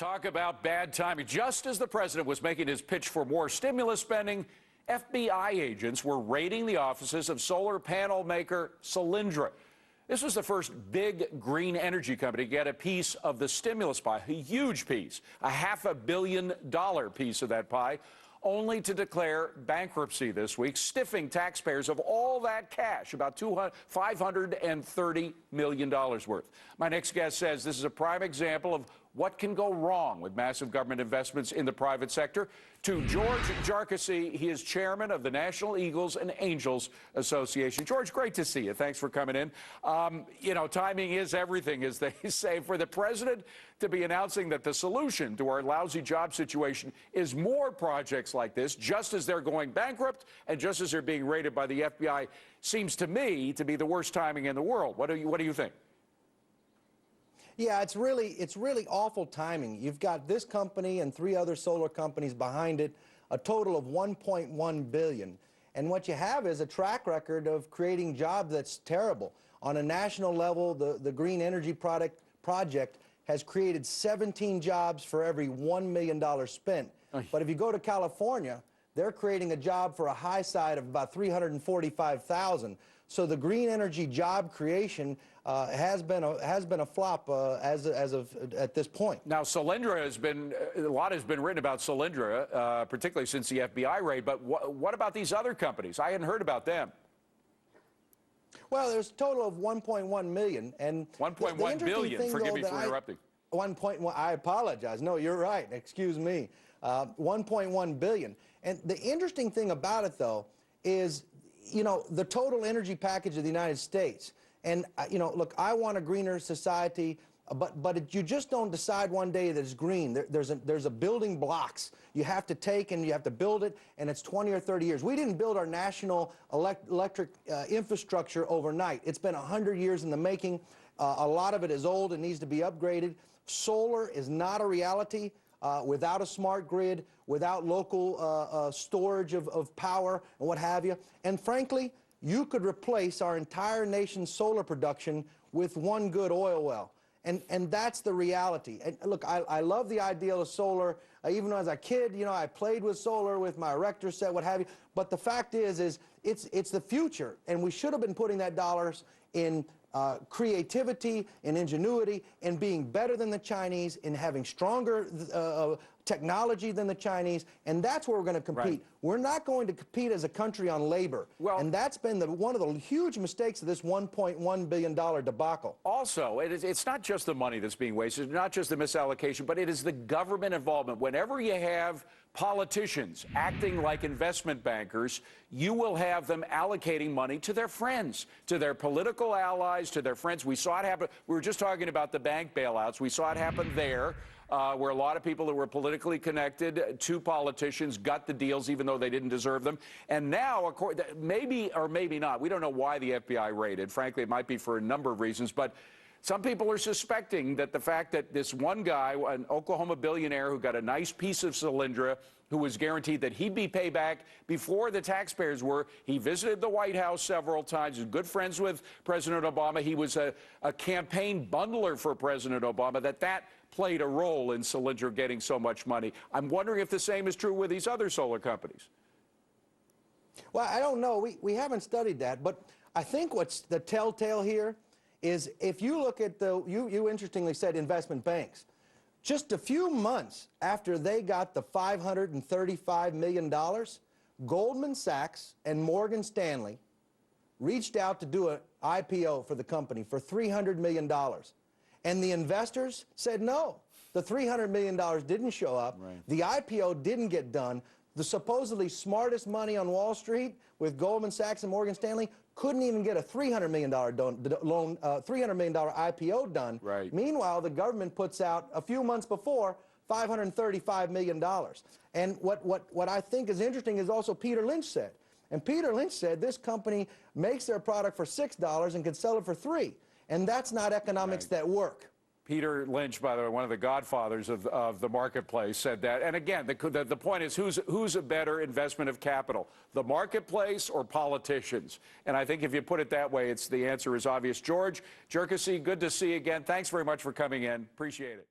Talk about bad timing. Just as the president was making his pitch for more stimulus spending, FBI agents were raiding the offices of solar panel maker Solyndra. This was the first big green energy company to get a piece of the stimulus pie, a huge piece, a $500 million piece of that pie, only to declare bankruptcy this week, stiffing taxpayers of all that cash, about $530 million worth. My next guest says this is a prime example of what can go wrong with massive government investments in the private sector. To George Jarkesy, he is chairman of the National Eagles and Angels Association. George, great to see you. Thanks for coming in. You know, timing is everything, as they say. For the president to be announcing that the solution to our lousy job situation is more projects like this, just as they're going bankrupt and just as they're being raided by the FBI, seems to me to be the worst timing in the world. What do you think? Yeah, it's really awful timing. You've got this company and 3 other solar companies behind it, a total of $1.1 billion. And what you have is a track record of creating jobs that's terrible. On a national level, the green energy project has created 17 jobs for every $1 million spent. But if you go to California, they're creating a job for a high side of about 345,000. So the green energy job creation has been a flop as of at this point. Now, Solyndra has been, a lot has been written about Solyndra, particularly since the FBI raid. But what about these other companies? I hadn't heard about them. Well, there's a total of 1.1 million, and 1.1 billion. Forgive me for interrupting. 1.1. I apologize. No, you're right. Excuse me. 1.1 billion. And the interesting thing about it, though, is, you know, the total energy package of the United States. And, you know, look, I want a greener society, but you just don't decide one day that it's green. There's a building blocks you have to take, and you have to build it, and it's 20 or 30 years. We didn't build our national electric infrastructure overnight. It's been 100 years in the making. A lot of it is old and needs to be upgraded. Solar is not a reality without a smart grid, without local storage of power and what have you. And frankly, you could replace our entire nation's solar production with one good oil well. And that's the reality. And look, I love the ideal of solar. Even as a kid, you know, I played with solar with my erector set, what have you. But the fact is it's the future. And we should have been putting that dollars in creativity and ingenuity, and being better than the Chinese, in having stronger technology than the Chinese, and that's where we're going to compete. Right. We're not going to compete as a country on labor, and that's been one of the huge mistakes of this $1.1 billion debacle. Also, it's not just the money that's being wasted, not just the misallocation, but it is the government involvement. Whenever you have politicians acting like investment bankers, you will have them allocating money to their friends, to their political allies, to their friends. We saw it happen. We were just talking about the bank bailouts. We saw it happen there, where a lot of people that were politically connected to politicians got the deals even though they didn't deserve them. And now, maybe or maybe not, we don't know why the FBI raided. Frankly, it might be for a number of reasons, but some people are suspecting that the fact that this one guy, an Oklahoma billionaire who got a nice piece of Solyndra, who was guaranteed that he'd be paid back before the taxpayers were, he visited the White House several times, he's good friends with President Obama, he was a campaign bundler for President Obama, that played a role in Solyndra getting so much money. I'm wondering if the same is true with these other solar companies. Well, I don't know. We haven't studied that, but I think what's the telltale here is, if you look at you interestingly said investment banks. Just a few months after they got the $535 million, Goldman Sachs and Morgan Stanley reached out to do an IPO for the company for $300 million. And the investors said no. The $300 million didn't show up. Right. The IPO didn't get done. The supposedly smartest money on Wall Street with Goldman Sachs and Morgan Stanley couldn't even get a $300 million IPO done. Right. Meanwhile, the government puts out a few months before $535 million. And what I think is interesting is also Peter Lynch said. And Peter Lynch said this company makes their product for $6 and can sell it for $3. And that's not economics that work. Peter Lynch, by the way, one of the godfathers of the marketplace, said that. And again, the point is, who's a better investment of capital, the marketplace or politicians? And I think if you put it that way, the answer is obvious. George Jarkesy, good to see you again. Thanks very much for coming in. Appreciate it.